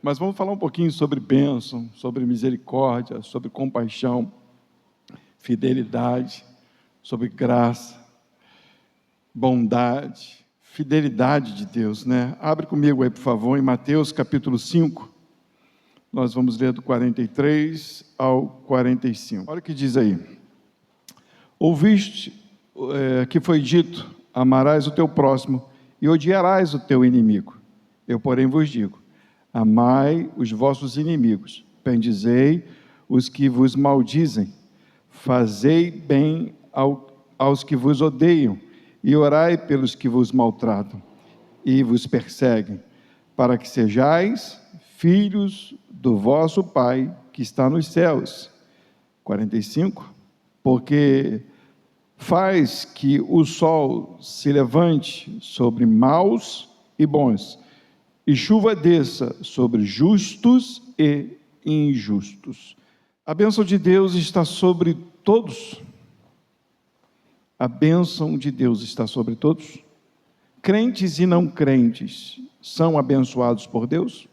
Mas vamos falar um pouquinho sobre bênção, sobre misericórdia, sobre compaixão, fidelidade, sobre graça, bondade, fidelidade de Deus, né? Abre comigo aí, por favor, em Mateus capítulo 5, nós vamos ler do 43 ao 45. Olha o que diz aí. Ouviste que foi dito, amarás o teu próximo e odiarás o teu inimigo. Eu, porém, vos digo, amai os vossos inimigos, bendizei os que vos maldizem, fazei bem aos que vos odeiam, e orai pelos que vos maltratam e vos perseguem, para que sejais filhos do vosso Pai que está nos céus. 45. Porque faz que o sol se levante sobre maus e bons, e chuva desça sobre justos e injustos. A bênção de Deus está sobre todos. A bênção de Deus está sobre todos. Crentes e não crentes são abençoados por Deus?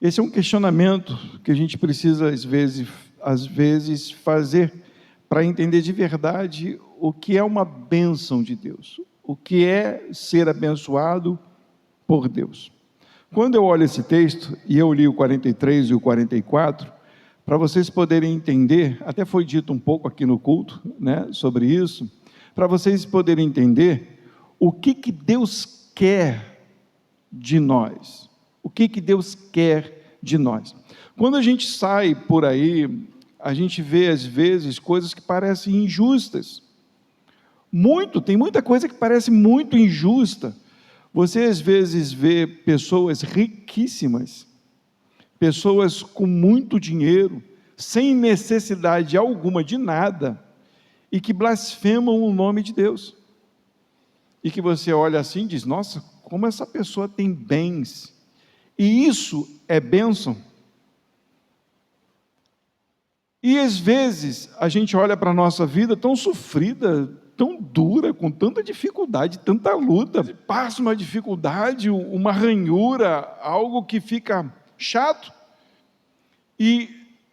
Esse é um questionamento que a gente precisa, às vezes fazer para entender de verdade o que é uma bênção de Deus, o que é ser abençoado por Deus. Quando eu olho esse texto, e eu li o 43 e o 44, para vocês poderem entender, até foi dito um pouco aqui no culto, né, sobre isso, para vocês poderem entender o que Deus quer de nós. O que Deus quer de nós. Quando a gente sai por aí, a gente vê às vezes coisas que parecem injustas. Tem muita coisa que parece muito injusta. Você às vezes vê pessoas riquíssimas, pessoas com muito dinheiro, sem necessidade alguma de nada, e que blasfemam o nome de Deus. E que você olha assim e diz, nossa, como essa pessoa tem bens. E isso é bênção. E às vezes a gente olha para a nossa vida tão sofrida, tão dura, com tanta dificuldade, tanta luta, passa uma dificuldade, uma ranhura, algo que fica chato, e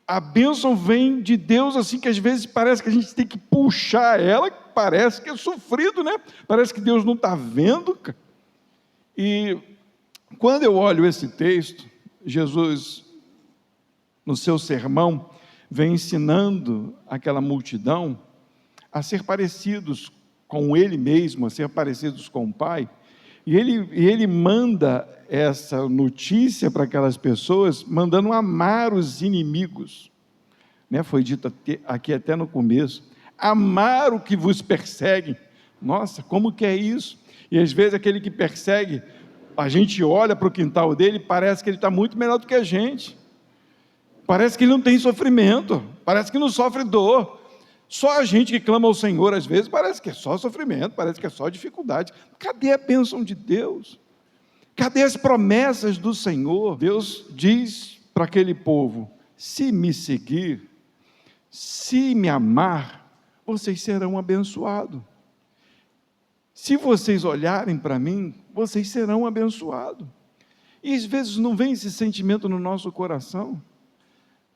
a bênção vem de Deus assim, que às vezes parece que a gente tem que puxar ela, parece que é sofrido, né? Parece que Deus não está vendo. E quando eu olho esse texto, Jesus, no seu sermão, vem ensinando aquela multidão a ser parecidos com Ele mesmo, a ser parecidos com o Pai, e ele manda essa notícia para aquelas pessoas, mandando amar os inimigos, né? Foi dito aqui até no começo, amar o que vos perseguem. Nossa, como que é isso? E às vezes aquele que persegue, a gente olha para o quintal dele, parece que ele está muito melhor do que a gente, parece que ele não tem sofrimento, parece que não sofre dor. Só a gente que clama ao Senhor, às vezes, parece que é só sofrimento, parece que é só dificuldade. Cadê a bênção de Deus? Cadê as promessas do Senhor? Deus diz para aquele povo, se me seguir, se me amar, vocês serão abençoados. Se vocês olharem para mim, vocês serão abençoados. E às vezes não vem esse sentimento no nosso coração.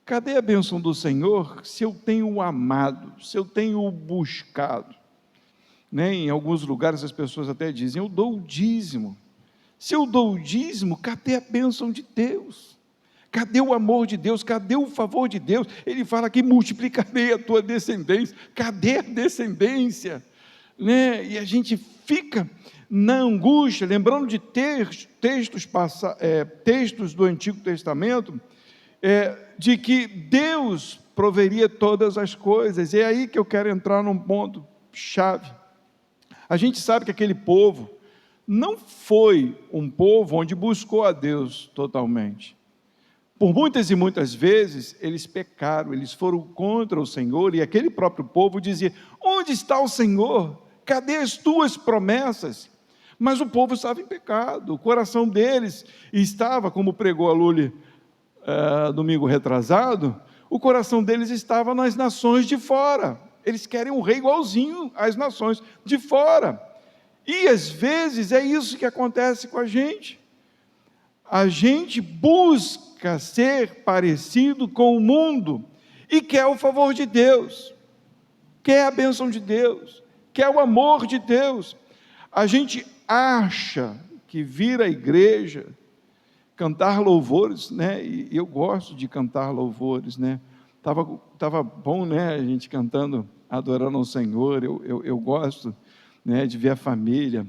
Cadê a bênção do Senhor se eu tenho o amado, se eu tenho o buscado? Né? Em alguns lugares as pessoas até dizem, eu dou o dízimo. Se eu dou o dízimo, cadê a bênção de Deus? Cadê o amor de Deus? Cadê o favor de Deus? Ele fala que multiplicarei a tua descendência. Cadê a descendência? Né? E a gente fica na angústia, lembrando de textos do Antigo Testamento, de que Deus proveria todas as coisas. E é aí que eu quero entrar num ponto chave. A gente sabe que aquele povo não foi um povo onde buscou a Deus totalmente. Por muitas e muitas vezes eles pecaram, eles foram contra o Senhor, e aquele próprio povo dizia, onde está o Senhor? Cadê as tuas promessas? Mas o povo estava em pecado, o coração deles estava, como pregou a Luli domingo retrasado, o coração deles estava nas nações de fora. Eles querem um rei igualzinho às nações de fora. E às vezes é isso que acontece com a gente. a gente busca ser parecido com o mundo e quer o favor de Deus, quer a bênção de Deus, quer o amor de Deus. A gente acha que vir à igreja, cantar louvores, né? E eu gosto de cantar louvores, né? Tava bom, né? A gente cantando, adorando ao Senhor. Eu gosto, né? De ver a família.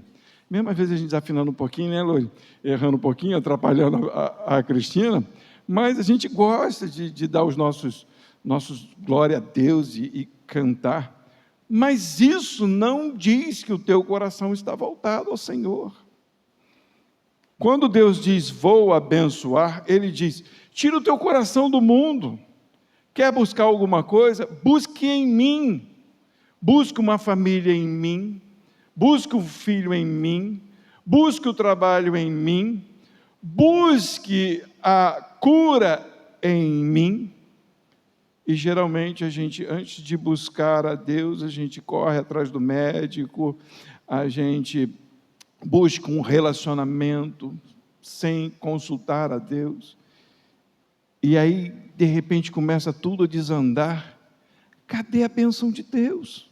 Mesmo às vezes a gente desafinando um pouquinho, né, Lourdes? Errando um pouquinho, atrapalhando a Cristina. Mas a gente gosta de dar os nossos glória a Deus e cantar. Mas isso não diz que o teu coração está voltado ao Senhor. Quando Deus diz, vou abençoar, Ele diz, tira o teu coração do mundo. Quer buscar alguma coisa? Busque em mim. Busque uma família em mim. Busque um filho em mim. Busque o trabalho em mim. Busque a cura em mim. E geralmente a gente, antes de buscar a Deus, a gente corre atrás do médico, a gente busca um relacionamento sem consultar a Deus. E aí, de repente, começa tudo a desandar. Cadê a bênção de Deus?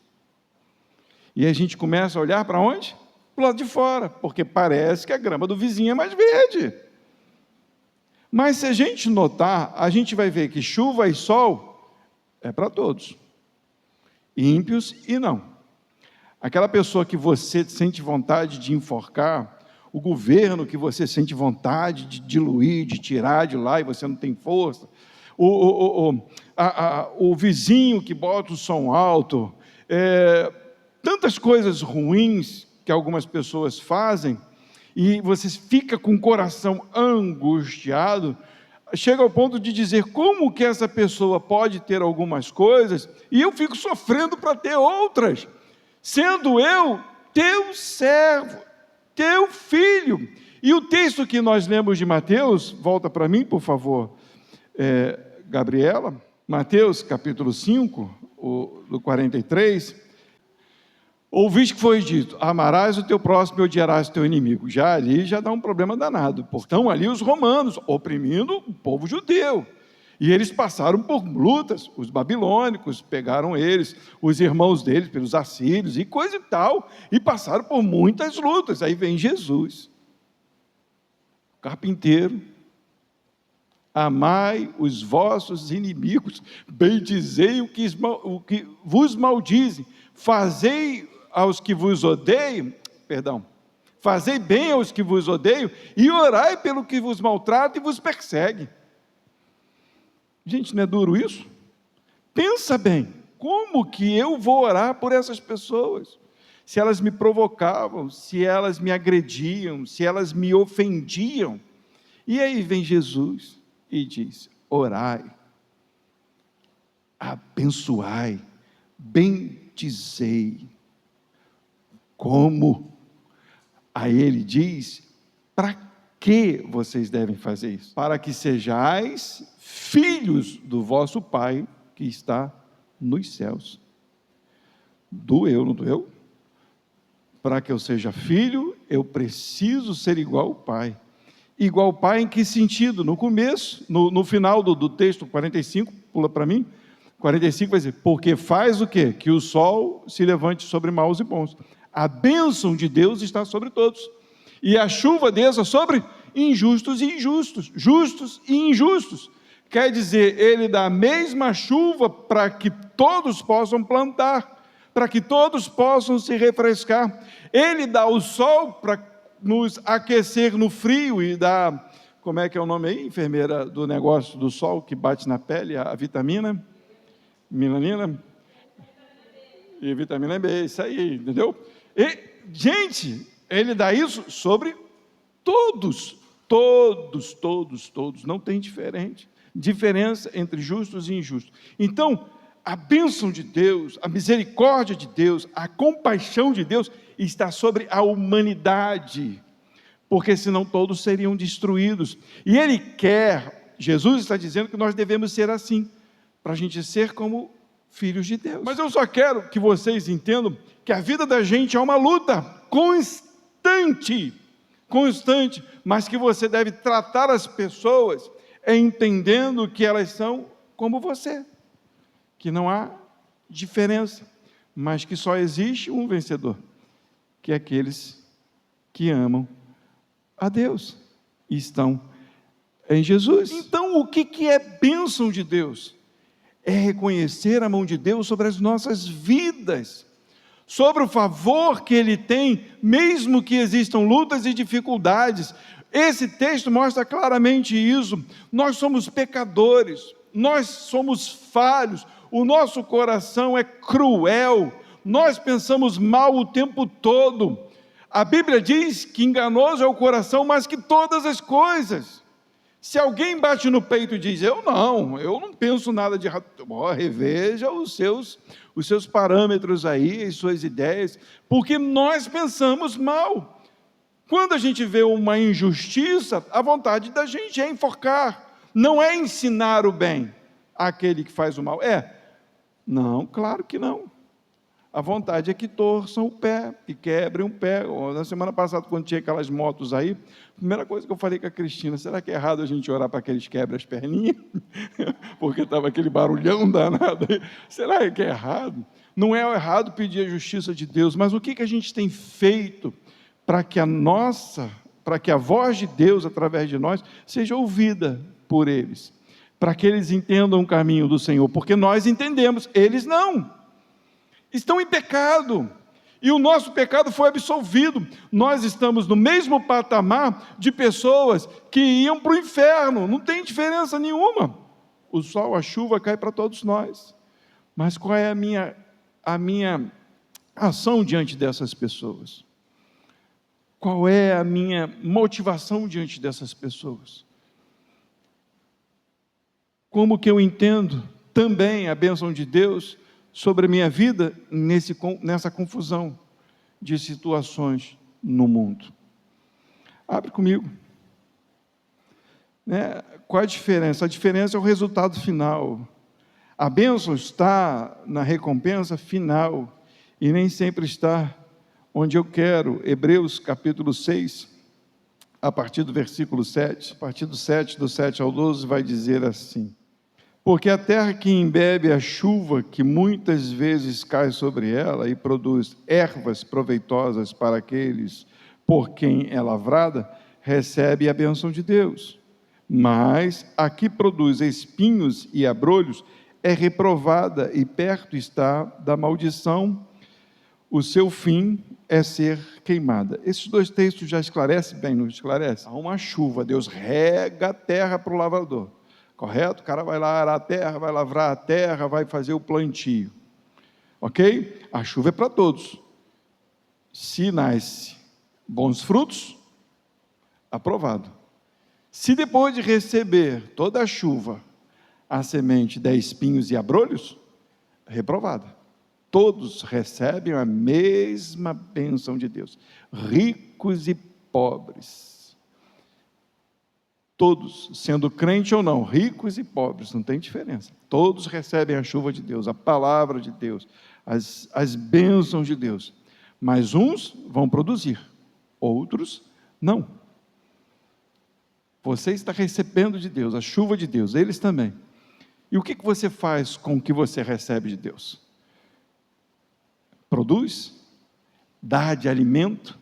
E a gente começa a olhar para onde? Para o lado de fora, porque parece que a grama do vizinho é mais verde. Mas se a gente notar, a gente vai ver que chuva e sol é para todos, ímpios e não. Aquela pessoa que você sente vontade de enforcar, o governo que você sente vontade de diluir, de tirar de lá e você não tem força, o vizinho que bota o som alto, tantas coisas ruins que algumas pessoas fazem, e você fica com o coração angustiado, chega ao ponto de dizer, como que essa pessoa pode ter algumas coisas, e eu fico sofrendo para ter outras, sendo eu teu servo, teu filho. E o texto que nós lemos de Mateus, volta para mim, por favor, Gabriela, Mateus capítulo 5, do 43, ouviste que foi dito, amarás o teu próximo e odiarás o teu inimigo. Já ali já dá um problema danado, porque estão ali os romanos, oprimindo o povo judeu. E eles passaram por lutas, os babilônicos pegaram eles, os irmãos deles, pelos assírios e coisa e tal, e passaram por muitas lutas. Aí vem Jesus, carpinteiro, amai os vossos inimigos, bendizei o que vos maldizem, fazei aos que vos odeiam, fazei bem aos que vos odeiam, e orai pelo que vos maltrata e vos persegue. Gente, não é duro isso? Pensa bem, como que eu vou orar por essas pessoas? Se elas me provocavam, se elas me agrediam, se elas me ofendiam. E aí vem Jesus e diz, orai, abençoai, bendizei. Como? Aí ele diz, para que vocês devem fazer isso? Para que sejais filhos do vosso Pai que está nos céus. Doeu, não doeu? Para que eu seja filho, eu preciso ser igual ao Pai. Igual ao Pai em que sentido? No começo, no final do texto 45, pula para mim, 45 vai dizer, porque faz o quê? Que o sol se levante sobre maus e bons. A bênção de Deus está sobre todos. E a chuva desça sobre injustos e injustos, justos e injustos. Quer dizer, Ele dá a mesma chuva para que todos possam plantar, para que todos possam se refrescar. Ele dá o sol para nos aquecer no frio e dá, como é que é o nome aí, enfermeira, do negócio do sol que bate na pele, a vitamina, melanina e vitamina B, isso aí, entendeu? E, gente, Ele dá isso sobre todos, não tem diferença entre justos e injustos. Então, a bênção de Deus, a misericórdia de Deus, a compaixão de Deus está sobre a humanidade, porque senão todos seriam destruídos. E Ele quer, Jesus está dizendo que nós devemos ser assim, para a gente ser como filhos de Deus. Mas eu só quero que vocês entendam que a vida da gente é uma luta constante. constante, mas que você deve tratar as pessoas entendendo que elas são como você, que não há diferença, mas que só existe um vencedor, que é aqueles que amam a Deus e estão em Jesus. Então, o que é bênção de Deus? É reconhecer a mão de Deus sobre as nossas vidas, sobre o favor que Ele tem, mesmo que existam lutas e dificuldades. Esse texto mostra claramente isso. Nós somos pecadores, nós somos falhos, o nosso coração é cruel, nós pensamos mal o tempo todo. A Bíblia diz que enganoso é o coração mais que todas as coisas. Se alguém bate no peito e diz, eu não penso nada de errado, reveja os seus parâmetros aí, as suas ideias, porque nós pensamos mal. Quando a gente vê uma injustiça, a vontade da gente é enforcar, não é ensinar o bem àquele que faz o mal. Não, claro que não. A vontade é que torçam o pé, que quebrem um pé. Na semana passada, quando tinha aquelas motos aí, a primeira coisa que eu falei com a Cristina, será que é errado a gente orar para que eles quebrem as perninhas? Porque estava aquele barulhão danado aí. Será que é errado? Não é errado pedir a justiça de Deus, mas o que a gente tem feito para que a voz de Deus, através de nós, seja ouvida por eles? Para que eles entendam o caminho do Senhor, porque nós entendemos, eles não. Estão em pecado, e o nosso pecado foi absolvido. Nós estamos no mesmo patamar de pessoas que iam para o inferno, não tem diferença nenhuma. O sol, a chuva cai para todos nós, mas qual é a minha ação diante dessas pessoas? Qual é a minha motivação diante dessas pessoas? Como que eu entendo também a bênção de Deus sobre a minha vida nessa confusão de situações no mundo? Abre comigo. Qual a diferença? A diferença é o resultado final. A bênção está na recompensa final e nem sempre está onde eu quero. Hebreus capítulo 6, a partir do versículo 7, a partir do 7 ao 12, vai dizer assim: porque a terra que embebe a chuva que muitas vezes cai sobre ela e produz ervas proveitosas para aqueles por quem é lavrada, recebe a bênção de Deus. Mas a que produz espinhos e abrolhos é reprovada e perto está da maldição, o seu fim é ser queimada. Esses dois textos já esclarecem bem, não esclarece? Há uma chuva, Deus rega a terra para o lavrador. Correto? O cara vai lá arar a terra, vai lavrar a terra, vai fazer o plantio. Ok? A chuva é para todos. Se nasce bons frutos, aprovado. Se depois de receber toda a chuva, a semente der espinhos e abrolhos, reprovada. Todos recebem a mesma bênção de Deus, ricos e pobres. Todos, sendo crente ou não, ricos e pobres, não tem diferença. Todos recebem a chuva de Deus, a palavra de Deus, as bênçãos de Deus. Mas uns vão produzir, outros não. Você está recebendo de Deus, a chuva de Deus, eles também. E o que você faz com o que você recebe de Deus? Produz? Dá de alimento?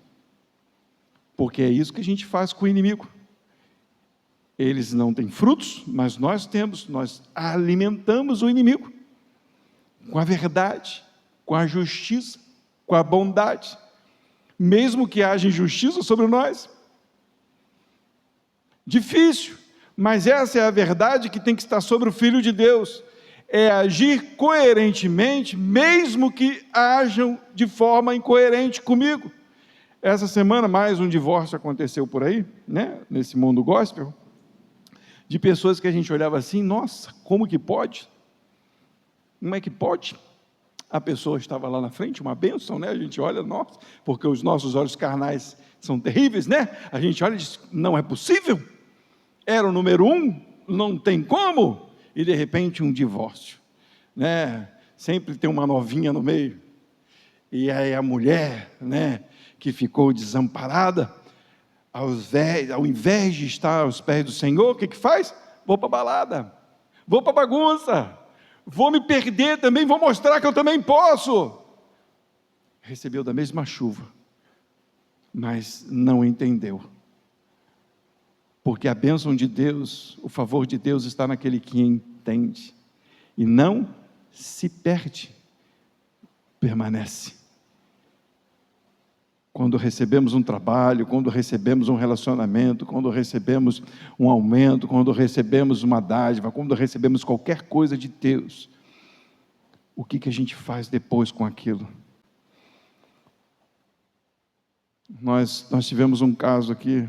Porque é isso que a gente faz com o inimigo. Eles não têm frutos, mas nós temos, nós alimentamos o inimigo com a verdade, com a justiça, com a bondade, mesmo que haja injustiça sobre nós. Difícil, mas essa é a verdade que tem que estar sobre o Filho de Deus, é agir coerentemente, mesmo que hajam de forma incoerente comigo. Essa semana mais um divórcio aconteceu por aí, nesse mundo gospel, de pessoas que a gente olhava assim, nossa, como que pode? Como é que pode? A pessoa estava lá na frente, uma bênção, a gente olha, nossa, porque os nossos olhos carnais são terríveis, a gente olha e diz, não é possível, era o número 1, não tem como, e de repente um divórcio, sempre tem uma novinha no meio, e aí a mulher, que ficou desamparada, ao invés de estar aos pés do Senhor, o que faz? Vou para a balada, vou para a bagunça, vou me perder também, vou mostrar que eu também posso. Recebeu da mesma chuva, mas não entendeu. Porque a bênção de Deus, o favor de Deus está naquele que entende. E não se perde, permanece. Quando recebemos um trabalho, quando recebemos um relacionamento, quando recebemos um aumento, quando recebemos uma dádiva, quando recebemos qualquer coisa de Deus, o que a gente faz depois com aquilo? Nós tivemos um caso aqui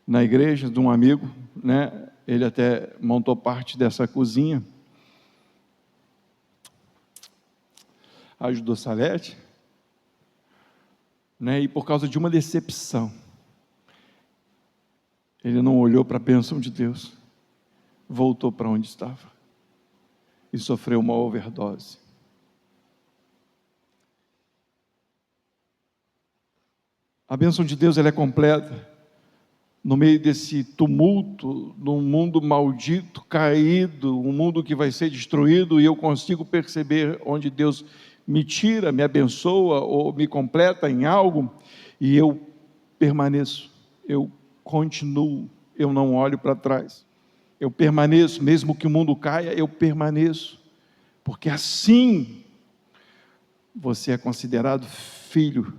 na igreja de um amigo, né? Ele até montou parte dessa cozinha, ajudou Salete, né? E por causa de uma decepção, ele não olhou para a bênção de Deus, voltou para onde estava e sofreu uma overdose. A bênção de Deus, ela é completa no meio desse tumulto, num mundo maldito, caído, um mundo que vai ser destruído, e eu consigo perceber onde Deus me tira, me abençoa ou me completa em algo, e eu permaneço, eu continuo, eu não olho para trás, eu permaneço, mesmo que o mundo caia, eu permaneço, porque assim você é considerado filho,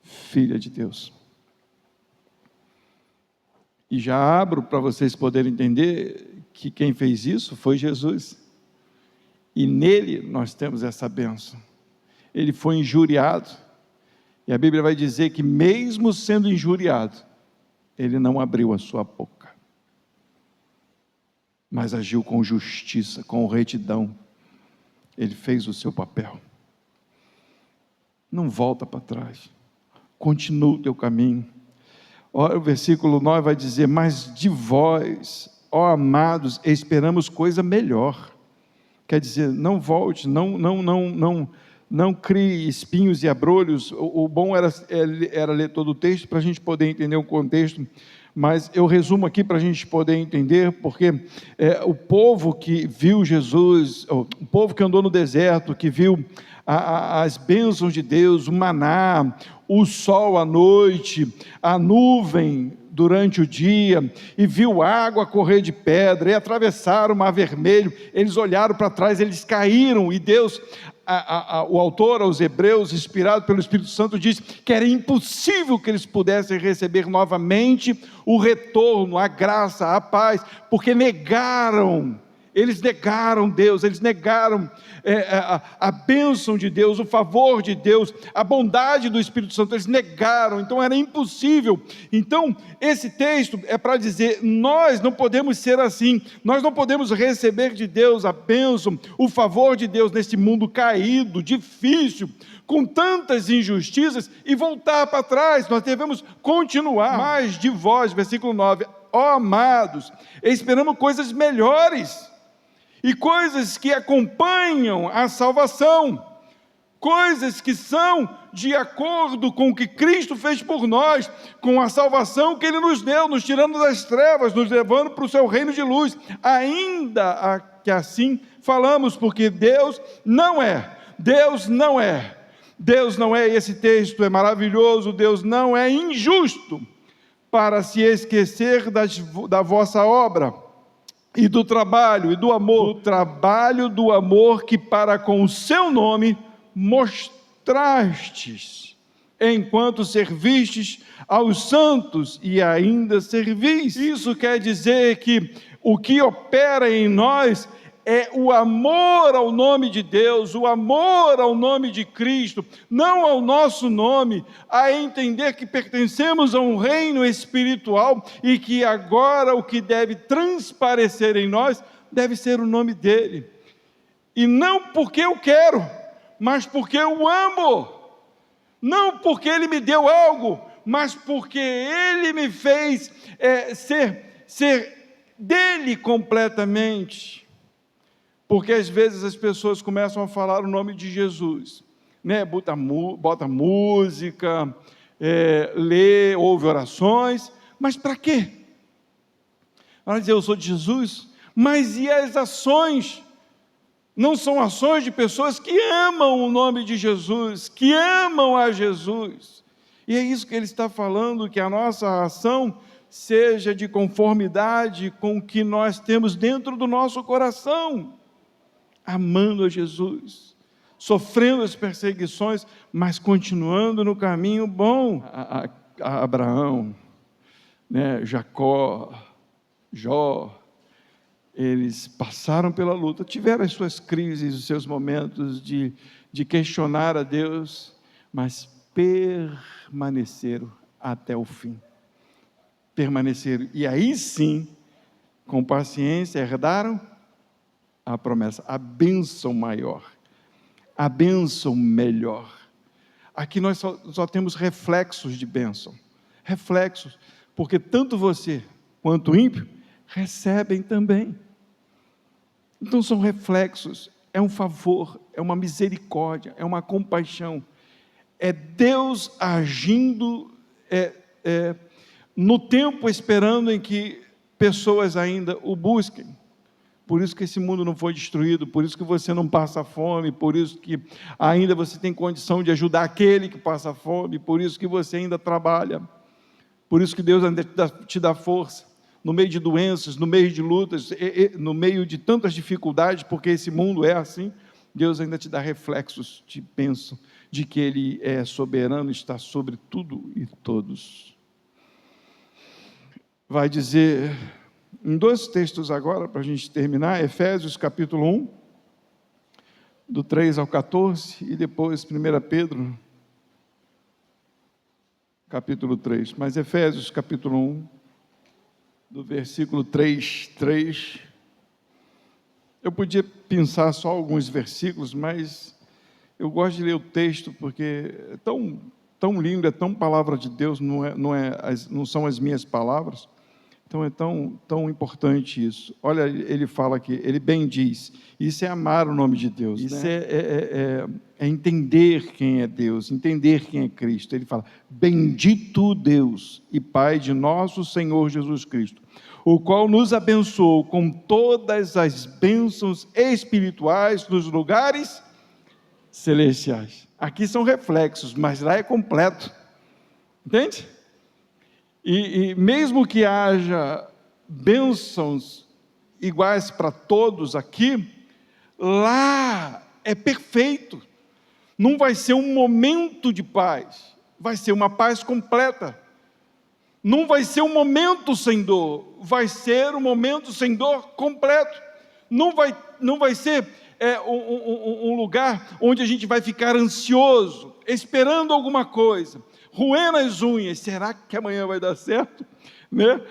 filha de Deus. E já abro para vocês poderem entender que quem fez isso foi Jesus. E nele nós temos essa bênção. Ele foi injuriado. E a Bíblia vai dizer que mesmo sendo injuriado, ele não abriu a sua boca, mas agiu com justiça, com retidão. Ele fez o seu papel. Não volta para trás. Continua o teu caminho. O versículo 9 vai dizer: mas de vós, ó amados, esperamos coisa melhor. Quer dizer, não volte, não crie espinhos e abrolhos. O bom era ler todo o texto para a gente poder entender o contexto, mas eu resumo aqui para a gente poder entender, porque o povo que viu Jesus, o povo que andou no deserto, que viu as bênçãos de Deus, o maná, o sol à noite, a nuvem durante o dia, e viu água correr de pedra, e atravessaram o mar vermelho, eles olharam para trás, eles caíram, e Deus, o autor aos Hebreus, inspirado pelo Espírito Santo, diz que era impossível que eles pudessem receber novamente o retorno, a graça, a paz, porque eles negaram Deus, eles negaram a bênção de Deus, o favor de Deus, a bondade do Espírito Santo, eles negaram, então era impossível. Então esse texto é para dizer, nós não podemos ser assim, nós não podemos receber de Deus a bênção, o favor de Deus nesse mundo caído, difícil, com tantas injustiças, e voltar para trás. Nós devemos continuar. Mas de vós, versículo 9, ó amados, esperamos coisas melhores, e coisas que acompanham a salvação, coisas que são de acordo com o que Cristo fez por nós, com a salvação que Ele nos deu, nos tirando das trevas, nos levando para o seu reino de luz, ainda que assim falamos, porque Deus não é, e esse texto é maravilhoso, Deus não é injusto para se esquecer da vossa obra, e do trabalho, e do amor, do amor que para com o seu nome mostrastes, enquanto servistes aos santos, e ainda servis. Isso quer dizer que o que opera em nós é o amor ao nome de Deus, o amor ao nome de Cristo, não ao nosso nome, a entender que pertencemos a um reino espiritual e que agora o que deve transparecer em nós deve ser o nome dEle. E não porque eu quero, mas porque eu amo. Não porque Ele me deu algo, mas porque Ele me fez ser dEle completamente. Porque às vezes as pessoas começam a falar o nome de Jesus, né? Bota música, lê, ouve orações, mas para quê? Ela diz, eu sou de Jesus, mas e as ações? Não são ações de pessoas que amam o nome de Jesus, que amam a Jesus. E é isso que ele está falando, que a nossa ação seja de conformidade com o que nós temos dentro do nosso coração, amando a Jesus, sofrendo as perseguições, mas continuando no caminho bom. A Abraão, Jacó, Jó, eles passaram pela luta, tiveram as suas crises, os seus momentos de questionar a Deus, mas permaneceram até o fim. Permaneceram, e aí sim, com paciência, herdaram a promessa, a bênção maior, a bênção melhor. Aqui nós só temos reflexos de bênção, reflexos, porque tanto você quanto o ímpio recebem também. Então são reflexos, é um favor, é uma misericórdia, é uma compaixão, é Deus agindo no tempo, esperando em que pessoas ainda o busquem. Por isso que esse mundo não foi destruído, por isso que você não passa fome, por isso que ainda você tem condição de ajudar aquele que passa fome, por isso que você ainda trabalha, por isso que Deus ainda te dá força, no meio de doenças, no meio de lutas, no meio de tantas dificuldades, porque esse mundo é assim, Deus ainda te dá reflexos de bênção, de que Ele é soberano, está sobre tudo e todos. Vai dizer, em 2 textos agora, para a gente terminar, Efésios capítulo 1, do 3 ao 14, e depois 1 Pedro, capítulo 3, mas Efésios capítulo 1, do versículo 3, eu podia pensar só alguns versículos, mas eu gosto de ler o texto, porque é tão lindo, é tão palavra de Deus, não são as minhas palavras, então é tão importante isso. Olha, ele fala aqui, ele bem diz, isso é amar o nome de Deus, isso é entender quem é Deus, entender quem é Cristo. Ele fala, bendito Deus e Pai de nosso Senhor Jesus Cristo, o qual nos abençoou com todas as bênçãos espirituais nos lugares celestiais. Aqui são reflexos, mas lá é completo, entende? E mesmo que haja bênçãos iguais para todos aqui, lá é perfeito. Não vai ser um momento de paz, vai ser uma paz completa. Não vai ser um momento sem dor, vai ser um momento sem dor completo. Não vai ser um lugar onde a gente vai ficar ansioso, esperando alguma coisa, roendo as unhas, será que amanhã vai dar certo?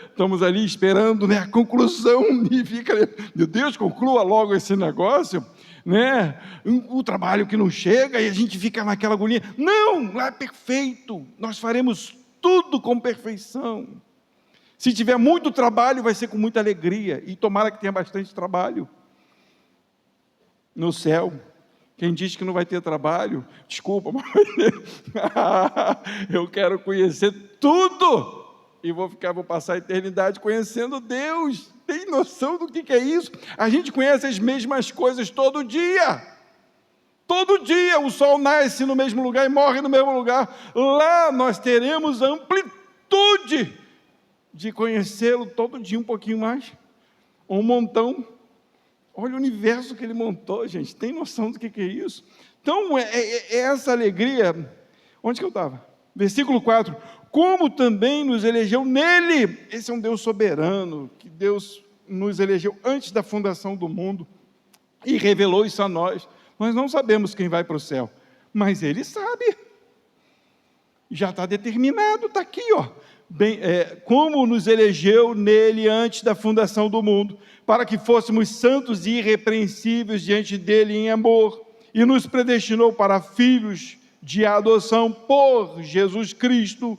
Estamos ali esperando a conclusão, e fica, meu Deus, conclua logo esse negócio, o trabalho que não chega, e a gente fica naquela agonia. Não, lá é perfeito, nós faremos tudo com perfeição. Se tiver muito trabalho, vai ser com muita alegria, e tomara que tenha bastante trabalho no céu. Quem diz que não vai ter trabalho, desculpa, mas eu quero conhecer tudo, e vou passar a eternidade conhecendo Deus. Tem noção do que é isso? A gente conhece as mesmas coisas todo dia o sol nasce no mesmo lugar e morre no mesmo lugar. Lá nós teremos a amplitude de conhecê-lo todo dia um pouquinho mais, um montão. Olha o universo que ele montou, gente, tem noção do que é isso? Então, é essa alegria. Onde que eu estava? Versículo 4, como também nos elegeu nele. Esse é um Deus soberano, que Deus nos elegeu antes da fundação do mundo, e revelou isso a nós. Nós não sabemos quem vai para o céu, mas Ele sabe, já está determinado, está aqui, como nos elegeu nele antes da fundação do mundo, para que fôssemos santos e irrepreensíveis diante dele em amor, e nos predestinou para filhos de adoção por Jesus Cristo,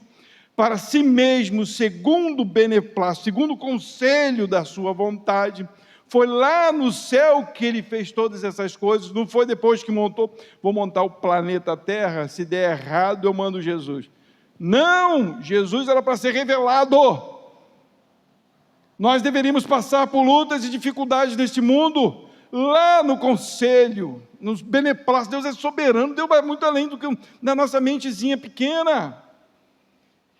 para si mesmo, segundo o beneplácito, segundo o conselho da sua vontade. Foi lá no céu que Ele fez todas essas coisas, não foi depois que vou montar o planeta Terra, se der errado eu mando Jesus. Não, Jesus era para ser revelado. Nós deveríamos passar por lutas e dificuldades neste mundo, lá no conselho, nos beneplácitos. Deus é soberano, Deus vai muito além do que da nossa mentezinha pequena.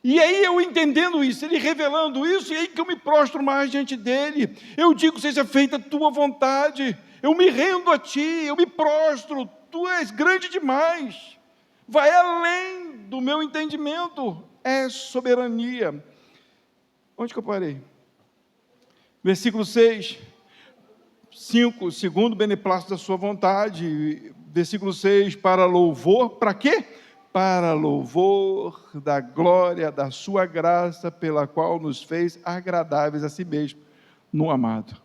E aí eu entendendo isso, Ele revelando isso, e aí que eu me prostro mais diante dEle. Eu digo, seja feita a Tua vontade. Eu me rendo a Ti, eu me prostro. Tu és grande demais. Vai além do meu entendimento. É soberania. Onde que eu parei? Versículo 6. 5, segundo o beneplácito da sua vontade. Versículo 6, para louvor, para quê? Para louvor da glória da sua graça, pela qual nos fez agradáveis a si mesmo, no amado.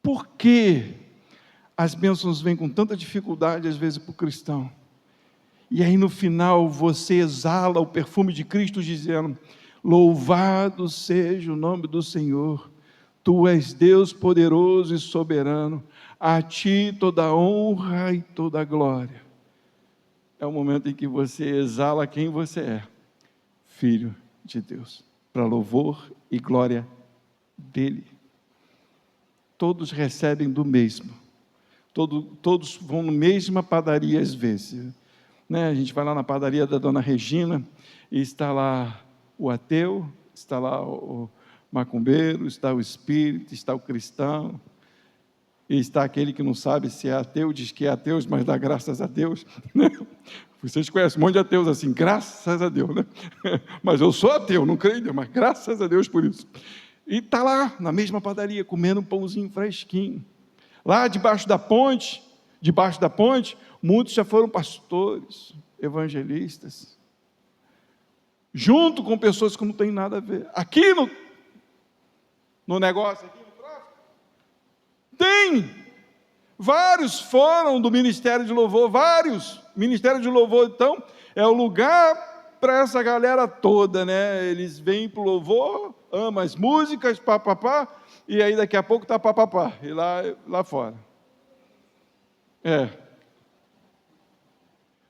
Por que as bênçãos vêm com tanta dificuldade, às vezes, para o cristão? E aí, no final, você exala o perfume de Cristo, dizendo, louvado seja o nome do Senhor, Tu és Deus poderoso e soberano, a Ti toda a honra e toda a glória. É o momento em que você exala quem você é, filho de Deus, para louvor e glória dEle. Todos recebem do mesmo, todos vão na mesma padaria às vezes, né? A gente vai lá na padaria da Dona Regina, e está lá o ateu, está lá o macumbeiro, está o espírita, está o cristão, e está aquele que não sabe se é ateu, diz que é ateu, mas dá graças a Deus, né? Vocês conhecem um monte de ateus assim, graças a Deus, né? Mas eu sou ateu, não creio em Deus, mas graças a Deus por isso. E está lá, na mesma padaria, comendo um pãozinho fresquinho. Lá debaixo da ponte, muitos já foram pastores, evangelistas, junto com pessoas que não têm nada a ver. Aqui no negócio, aqui no tráfico, tem. Vários foram do Ministério de Louvor, vários. Ministério de Louvor, então, é o lugar para essa galera toda, né? Eles vêm para o louvor, amam as músicas, papapá, e aí daqui a pouco está papapá, e lá fora.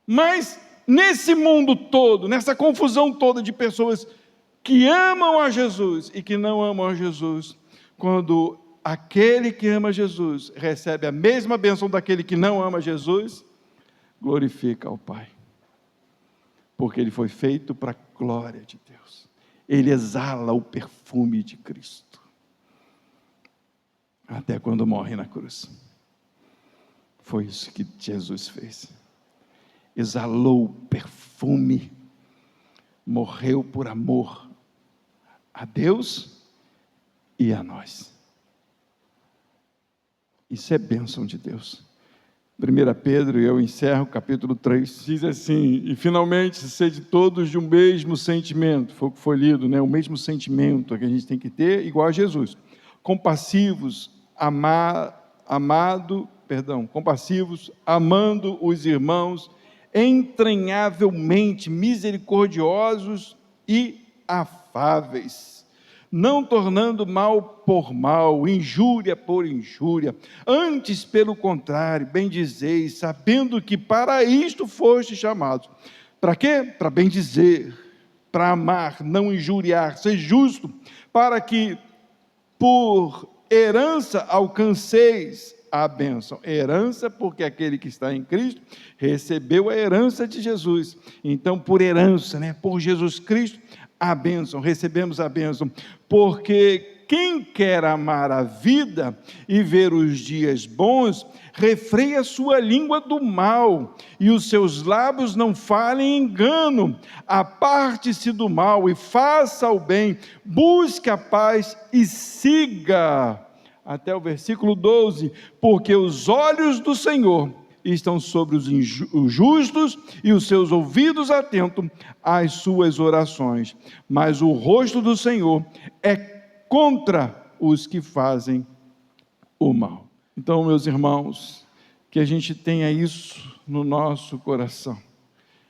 Mas, nesse mundo todo, nessa confusão toda de pessoas que amam a Jesus e que não amam a Jesus, quando aquele que ama Jesus recebe a mesma bênção daquele que não ama Jesus, glorifica ao Pai, porque ele foi feito para a glória de Deus, ele exala o perfume de Cristo, até quando morre na cruz. Foi isso que Jesus fez, exalou o perfume, morreu por amor a Deus e a nós. Isso é bênção de Deus. 1 Pedro, e eu encerro, capítulo 3, diz assim, e finalmente, sede todos de um mesmo sentimento, foi o que foi lido, né? O mesmo sentimento que a gente tem que ter, igual a Jesus, compassivos, compassivos, amando os irmãos, entranhavelmente misericordiosos e afáveis, não tornando mal por mal, injúria por injúria, antes, pelo contrário, bendizeis, sabendo que para isto foste chamados. Para quê? Para bendizer, para amar, não injuriar, ser justo, para que por herança alcanceis a bênção. Herança, porque aquele que está em Cristo recebeu a herança de Jesus. Então, por herança, né, por Jesus Cristo, a bênção, recebemos a bênção, porque quem quer amar a vida e ver os dias bons, refreia a sua língua do mal, e os seus lábios não falem engano. Aparte-se do mal e faça o bem, busque a paz e siga, até o versículo 12, porque os olhos do Senhor estão sobre os justos e os seus ouvidos atentos às suas orações, mas o rosto do Senhor é contra os que fazem o mal. Então, meus irmãos, que a gente tenha isso no nosso coração,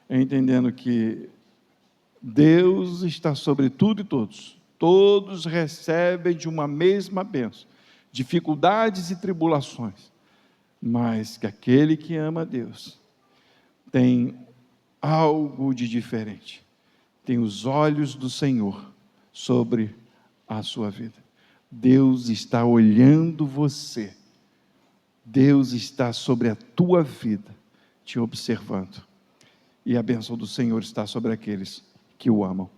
entendendo que Deus está sobre tudo e todos recebem de uma mesma bênção, dificuldades e tribulações, mas que aquele que ama a Deus tem algo de diferente. Tem os olhos do Senhor sobre a sua vida. Deus está olhando você. Deus está sobre a tua vida, te observando. E a bênção do Senhor está sobre aqueles que o amam.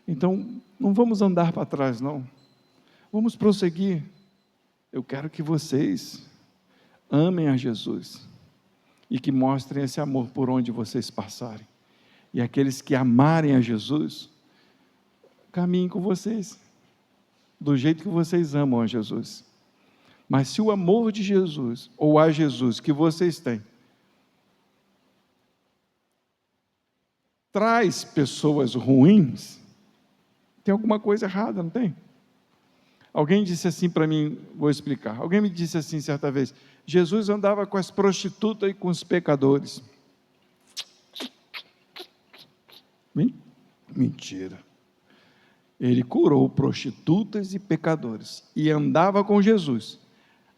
Então, não vamos andar para trás, não. Vamos prosseguir. Eu quero que vocês amem a Jesus e que mostrem esse amor por onde vocês passarem. E aqueles que amarem a Jesus, caminhem com vocês, do jeito que vocês amam a Jesus. Mas se o amor de Jesus, ou a Jesus que vocês têm, traz pessoas ruins, tem alguma coisa errada, não tem? Alguém disse assim para mim, vou explicar. Alguém me disse assim certa vez: Jesus andava com as prostitutas e com os pecadores. Mentira. Ele curou prostitutas e pecadores e andava com Jesus.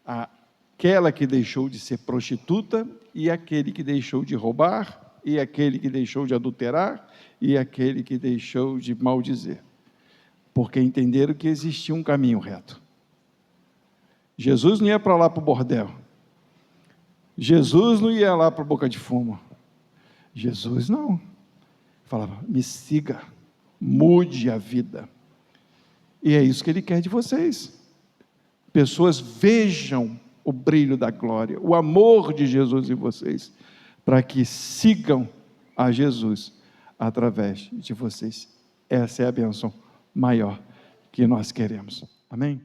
Aquela que deixou de ser prostituta e aquele que deixou de roubar e aquele que deixou de adulterar e aquele que deixou de maldizer. Porque entenderam que existia um caminho reto. Jesus não ia para lá para o bordel. Jesus não ia lá para a boca de fumo. Jesus não. Falava: me siga, mude a vida. E é isso que Ele quer de vocês. Pessoas vejam o brilho da glória, o amor de Jesus em vocês, para que sigam a Jesus através de vocês. Essa é a bênção maior que nós queremos. Amém?